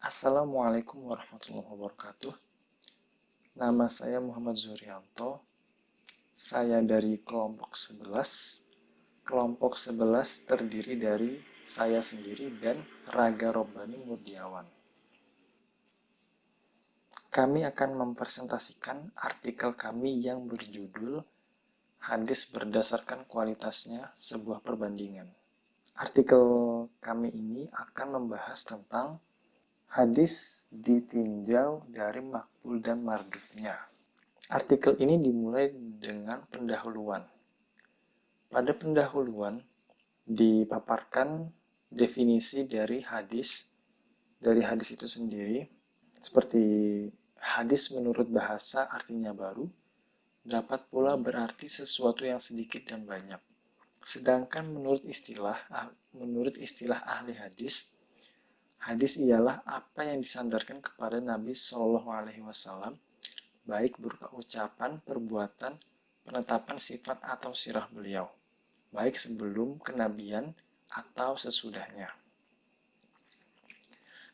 Assalamualaikum warahmatullahi wabarakatuh. Nama saya Muhammad Zurianto. Saya dari kelompok 11. Kelompok 11 terdiri dari saya sendiri dan Raga Robbani Murdiawan. Kami akan mempresentasikan artikel kami yang berjudul Hadis berdasarkan kualitasnya sebuah perbandingan. Artikel kami ini akan membahas tentang hadis ditinjau dari makbul dan mardudnya. Artikel ini dimulai dengan pendahuluan. Pada pendahuluan dipaparkan definisi dari hadis itu sendiri, seperti hadis menurut bahasa artinya baru, dapat pula berarti sesuatu yang sedikit dan banyak. Sedangkan menurut istilah ahli hadis, hadis ialah apa yang disandarkan kepada Nabi Shallallahu Alaihi Wasallam, baik berupa ucapan, perbuatan, penetapan sifat atau sirah beliau, baik sebelum kenabian atau sesudahnya.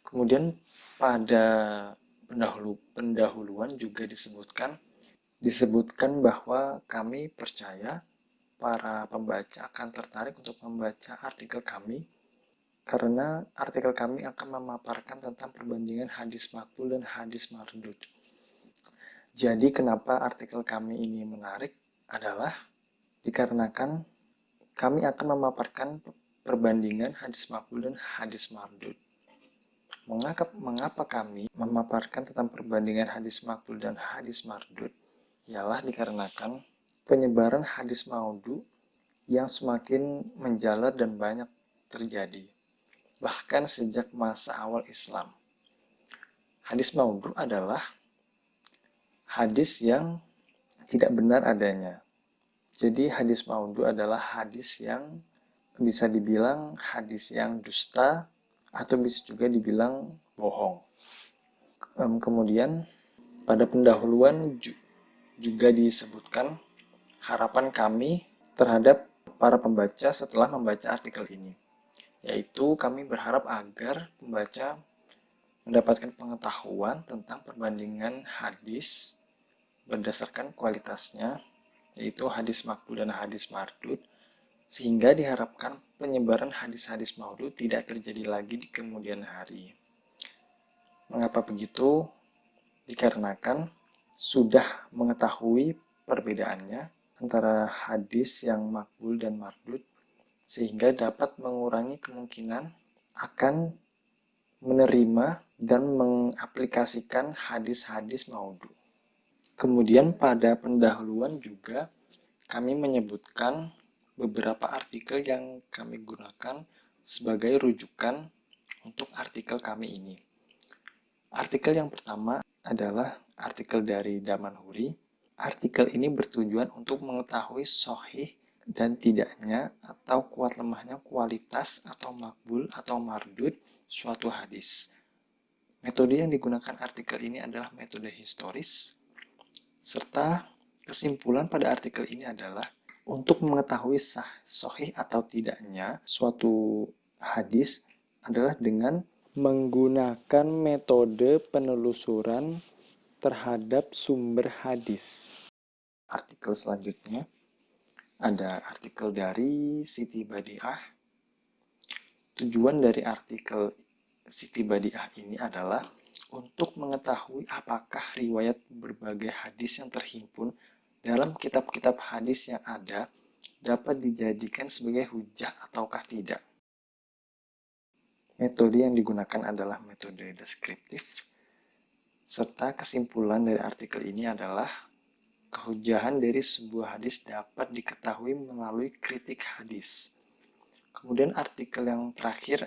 Kemudian pada pendahuluan juga disebutkan bahwa kami percaya para pembaca akan tertarik untuk membaca artikel kami, karena artikel kami akan memaparkan tentang perbandingan hadis makbul dan hadis mardud. Jadi kenapa artikel kami ini menarik adalah dikarenakan kami akan memaparkan perbandingan hadis makbul dan hadis mardud. Mengapa kami memaparkan tentang perbandingan hadis makbul dan hadis mardud? Ialah dikarenakan penyebaran hadis maudhu yang semakin menjalar dan banyak terjadi, bahkan sejak masa awal Islam. Hadis maudhu adalah hadis yang tidak benar adanya. Jadi hadis maudhu adalah hadis yang bisa dibilang hadis yang dusta atau bisa juga dibilang bohong. Kemudian pada pendahuluan juga disebutkan harapan kami terhadap para pembaca setelah membaca artikel ini, yaitu kami berharap agar pembaca mendapatkan pengetahuan tentang perbandingan hadis berdasarkan kualitasnya, yaitu hadis makbul dan hadis mardud, sehingga diharapkan penyebaran hadis-hadis maudhu tidak terjadi lagi di kemudian hari. Mengapa begitu? Dikarenakan sudah mengetahui perbedaannya antara hadis yang makbul dan mardud, sehingga dapat mengurangi kemungkinan akan menerima dan mengaplikasikan hadis-hadis maudhu. Kemudian pada pendahuluan juga kami menyebutkan beberapa artikel yang kami gunakan sebagai rujukan untuk artikel kami ini. Artikel yang pertama adalah artikel dari Damanhuri. Artikel ini bertujuan untuk mengetahui sahih dan tidaknya atau kuat lemahnya kualitas atau makbul atau mardud suatu hadis. Metode yang digunakan artikel ini adalah metode historis, serta kesimpulan pada artikel ini adalah untuk mengetahui sahih atau tidaknya suatu hadis adalah dengan menggunakan metode penelusuran terhadap sumber hadis. Artikel selanjutnya ada artikel dari Siti Badiah. Tujuan dari artikel Siti Badiah ini adalah untuk mengetahui apakah riwayat berbagai hadis yang terhimpun dalam kitab-kitab hadis yang ada dapat dijadikan sebagai hujah ataukah tidak. Metode yang digunakan adalah metode deskriptif, serta kesimpulan dari artikel ini adalah kehujahan dari sebuah hadis dapat diketahui melalui kritik hadis. Kemudian artikel yang terakhir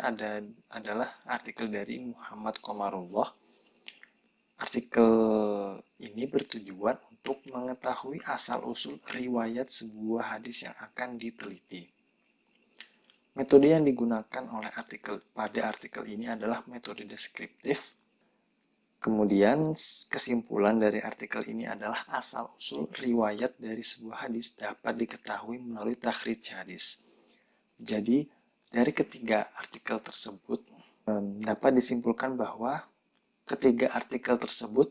adalah artikel dari Muhammad Qomarullah. Artikel ini bertujuan untuk mengetahui asal-usul riwayat sebuah hadis yang akan diteliti. Metode yang digunakan oleh pada artikel ini adalah metode deskriptif. Kemudian kesimpulan dari artikel ini adalah asal-usul riwayat dari sebuah hadis dapat diketahui melalui takhrij hadis. Jadi dari ketiga artikel tersebut dapat disimpulkan bahwa ketiga artikel tersebut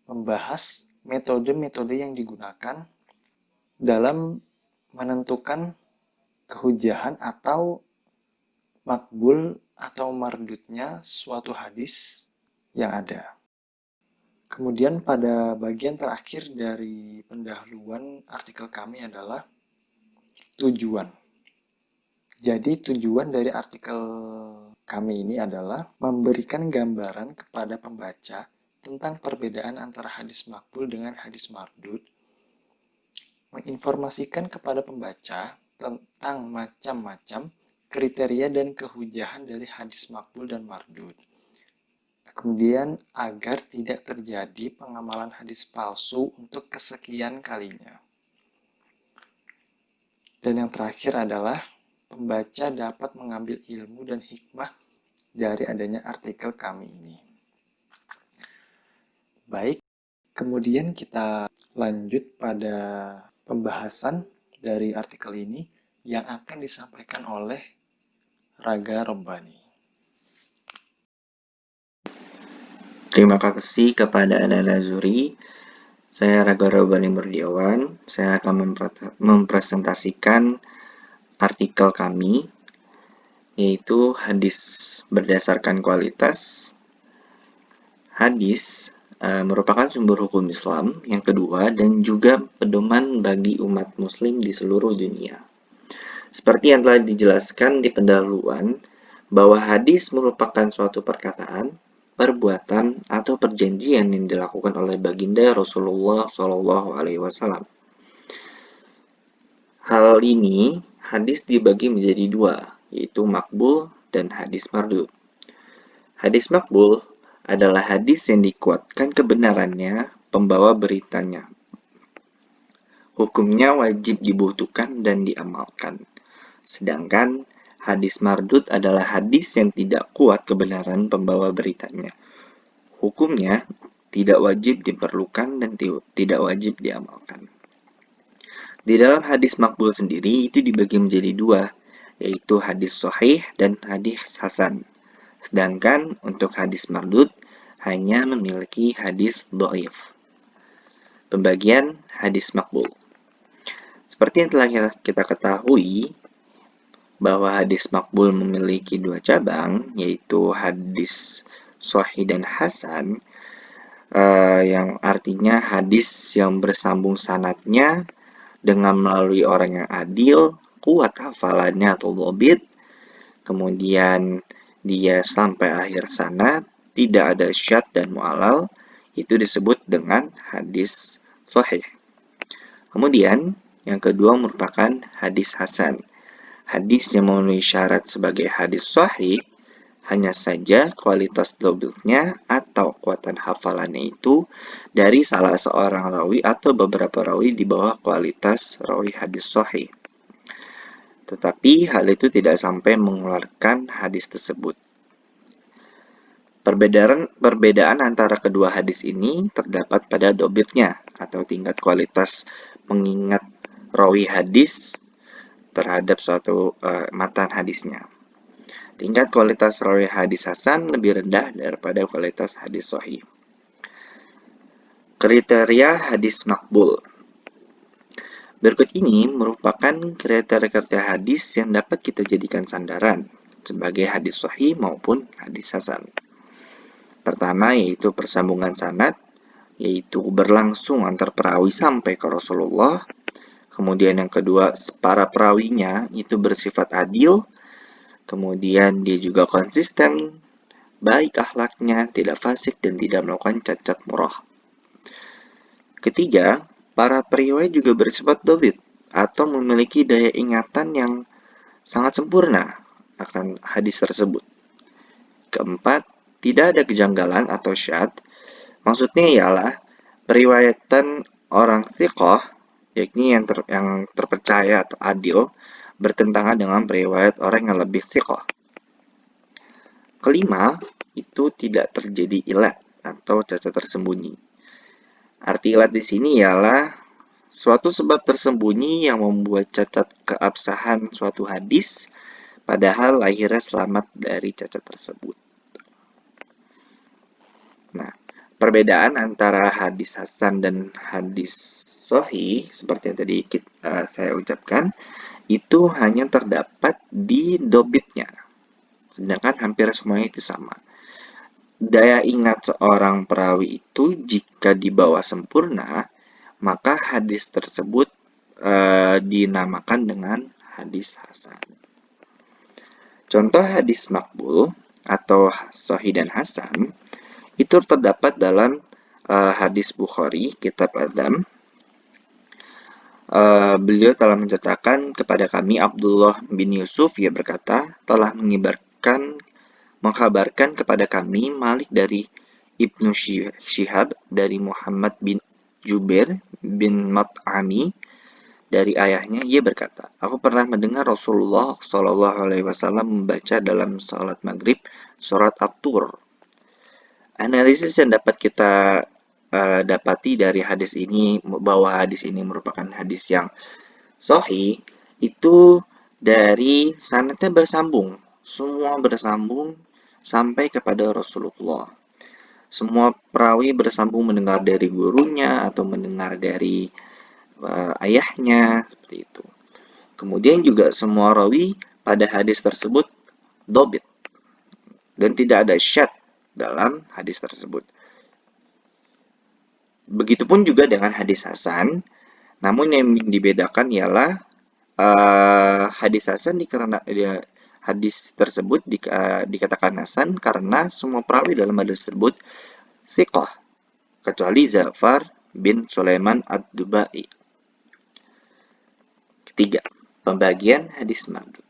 membahas metode-metode yang digunakan dalam menentukan kehujahan atau makbul atau mardudnya suatu hadis yang ada. Kemudian pada bagian terakhir dari pendahuluan artikel kami adalah tujuan. Jadi tujuan dari artikel kami ini adalah memberikan gambaran kepada pembaca tentang perbedaan antara hadis makbul dengan hadis mardud, menginformasikan kepada pembaca tentang macam-macam kriteria dan kehujahan dari hadis makbul dan mardud. Kemudian agar tidak terjadi pengamalan hadis palsu untuk kesekian kalinya. Dan yang terakhir adalah pembaca dapat mengambil ilmu dan hikmah dari adanya artikel kami ini. Baik, kemudian kita lanjut pada pembahasan dari artikel ini yang akan disampaikan oleh Raga Robbani. Terima kasih kepada Ana Zuri. Saya Raga Robbani Murdiawan. Saya akan mempresentasikan artikel kami, yaitu hadis berdasarkan kualitas. Hadis merupakan sumber hukum Islam yang kedua dan juga pedoman bagi umat muslim di seluruh dunia. Seperti yang telah dijelaskan di pendahuluan, bahwa hadis merupakan suatu perkataan, perbuatan, atau perjanjian yang dilakukan oleh baginda Rasulullah SAW. Hal ini, hadis dibagi menjadi dua, yaitu makbul dan hadis mardud. Hadis makbul adalah hadis yang dikuatkan kebenarannya pembawa beritanya. Hukumnya wajib dibutuhkan dan diamalkan. Sedangkan hadis mardud adalah hadis yang tidak kuat kebenaran pembawa beritanya. Hukumnya tidak wajib diperlukan dan tidak wajib diamalkan. Di dalam hadis makbul sendiri itu dibagi menjadi dua, yaitu hadis sahih dan hadis hasan. Sedangkan untuk hadis mardud hanya memiliki hadis dhaif. Pembagian hadis makbul. Seperti yang telah kita ketahui, bahwa hadis makbul memiliki dua cabang, yaitu hadis sahih dan hasan, yang artinya hadis yang bersambung sanadnya dengan melalui orang yang adil, kuat hafalannya atau dhabit, kemudian dia sampai akhir sanad, tidak ada syadz dan mu'allal, itu disebut dengan hadis sahih. Kemudian yang kedua merupakan hadis hasan. Hadis yang memenuhi syarat sebagai hadis sahih, hanya saja kualitas dhabitnya atau kekuatan hafalannya itu dari salah seorang rawi atau beberapa rawi di bawah kualitas rawi hadis sahih. Tetapi hal itu tidak sampai mengeluarkan hadis tersebut. Perbedaan antara kedua hadis ini terdapat pada dhabitnya atau tingkat kualitas mengingat rawi hadis terhadap suatu matan hadisnya. Tingkat kualitas rawi hadis hasan lebih rendah daripada kualitas hadis sahih. Kriteria hadis makbul. Berikut ini merupakan kriteria hadis yang dapat kita jadikan sandaran sebagai hadis sahih maupun hadis hasan. Pertama yaitu persambungan sanad, yaitu berlangsung antar perawi sampai ke Rasulullah. Kemudian yang kedua, para perawinya itu bersifat adil. Kemudian dia juga konsisten, baik akhlaknya, tidak fasik dan tidak melakukan cacat murah. Ketiga, para periwayat juga bersifat dhabit atau memiliki daya ingatan yang sangat sempurna akan hadis tersebut. Keempat, tidak ada kejanggalan atau syadz. Maksudnya ialah periwayatan orang thiqah, yakni yang terpercaya atau adil, bertentangan dengan periwayat orang yang lebih thiqah. Kelima, itu tidak terjadi ilat atau cacat tersembunyi. Arti ilat di sini ialah suatu sebab tersembunyi yang membuat cacat keabsahan suatu hadis, padahal lahirnya selamat dari cacat tersebut. Perbedaan antara hadis hasan dan hadis sahih seperti yang tadi saya ucapkan itu hanya terdapat di dobitnya, sedangkan hampir semuanya itu sama. Daya ingat seorang perawi itu jika dibawa sempurna, maka hadis tersebut dinamakan dengan hadis hasan. Contoh hadis makbul atau sahih dan hasan itu terdapat dalam hadis Bukhari, kitab Adzam. Beliau telah menceritakan kepada kami Abdullah bin Yusuf, ia berkata, telah mengkabarkan kepada kami Malik dari Ibnu Syihab dari Muhammad bin Jubair bin Mat'ami dari ayahnya, ia berkata, aku pernah mendengar Rasulullah Shallallahu Alaihi Wasallam membaca dalam salat maghrib surat At-Tur. Analisis yang dapat kita dapati dari hadis ini bahwa hadis ini merupakan hadis yang sahih itu dari sanadnya bersambung, semua bersambung sampai kepada Rasulullah. Semua perawi bersambung mendengar dari gurunya atau mendengar dari ayahnya seperti itu. Kemudian juga semua rawi pada hadis tersebut dobit dan tidak ada syad dalam hadis tersebut. Begitupun juga dengan hadis hasan, namun yang dibedakan ialah hadis hasan hadis tersebut dikatakan hasan karena semua perawi dalam hadis tersebut siqah, kecuali Za'far bin Sulaiman ad-Dubai. Ketiga, pembagian hadis mardud.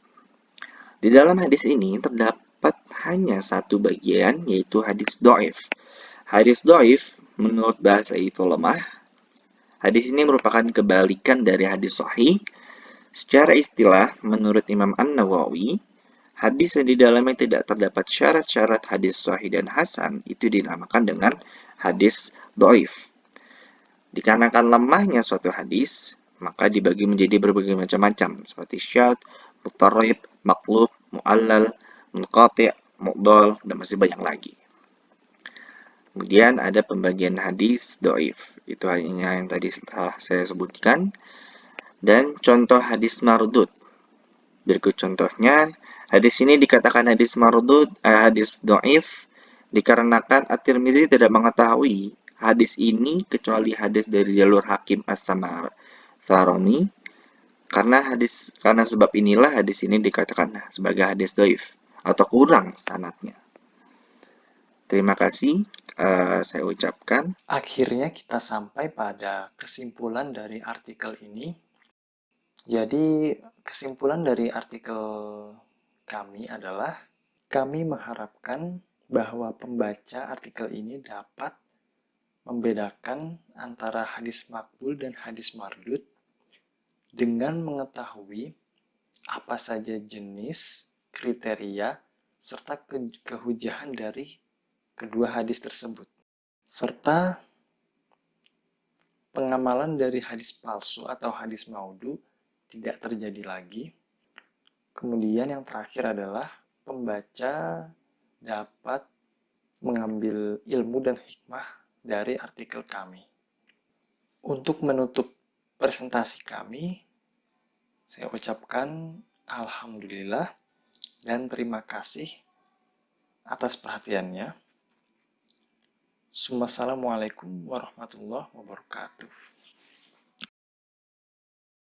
Di dalam hadis ini terdapat hanya satu bagian, yaitu hadis do'if. Hadis do'if menurut bahasa itu lemah. Hadis ini merupakan kebalikan dari hadis sahih. Secara istilah, menurut Imam An-Nawawi, hadis yang di dalamnya tidak terdapat syarat-syarat hadis sahih dan hasan itu dinamakan dengan hadis do'if. Dikarenakan lemahnya suatu hadis, maka dibagi menjadi berbagai macam-macam, seperti syad, mutarrib, maqlub, mu'allal, munqati', mu'dal, dan masih banyak lagi. Kemudian ada pembagian hadis do'if. Itu hanya yang tadi telah saya sebutkan. Dan contoh hadis mardud. Berikut contohnya. Hadis ini dikatakan hadis mardud, hadis do'if, dikarenakan At-Tirmizi tidak mengetahui hadis ini kecuali hadis dari jalur Hakim As-Saroni. Karena sebab inilah hadis ini dikatakan sebagai hadis do'if atau kurang sanadnya. Terima kasih saya ucapkan. Akhirnya kita sampai pada kesimpulan dari artikel ini. Jadi kesimpulan dari artikel kami adalah kami mengharapkan bahwa pembaca artikel ini dapat membedakan antara hadis makbul dan hadis mardud dengan mengetahui apa saja jenis, kriteria, serta kehujahan dari kedua hadis tersebut. Serta pengamalan dari hadis palsu atau hadis maudhu tidak terjadi lagi. Kemudian yang terakhir adalah pembaca dapat mengambil ilmu dan hikmah dari artikel kami. Untuk menutup presentasi kami, saya ucapkan alhamdulillah dan terima kasih atas perhatiannya. Assalamualaikum warahmatullahi wabarakatuh.